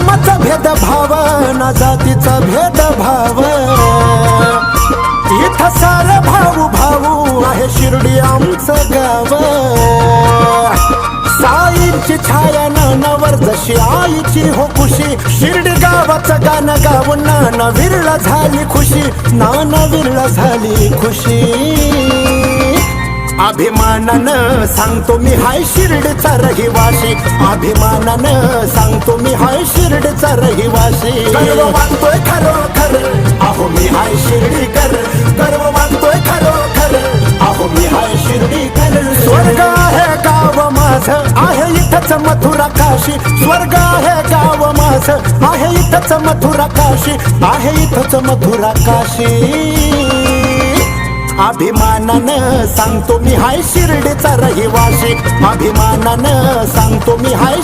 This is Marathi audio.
धर्माचा भेदभाव ना जातीचा भेदभाव, इथं सारे भाऊ भाऊ आहे शिर्डी आमचं गाव. साईंची छाया नानावर जशी आईची हो खुशी, शिर्डी गावाचं गाणं गाऊन नाना विरला झाली खुशी, नाना विरला झाली खुशी. अभिमानानं सांगतो मी हाय शिर्डीचा रहिवासी, अभिमानानं सांगतो मी हाय शिर्डीचा रहिवासी. गर्व मानतोय खरोखर अहो मी हाय शिर्डीकर, गर्व मानतोय खरोखर अहो मी हाय शिर्डीकर. स्वर्ग आहे गाव माझं आहे इथंच मथुरा काशी, स्वर्ग आहे गाव माझं आहे इथंच मथुरा काशी, आहे इथंच मथुरा काशी. अभिमानानं सांगतो मी हाय शिर्डीचा रहिवासी, अभिमानानं सांगतो मी हाय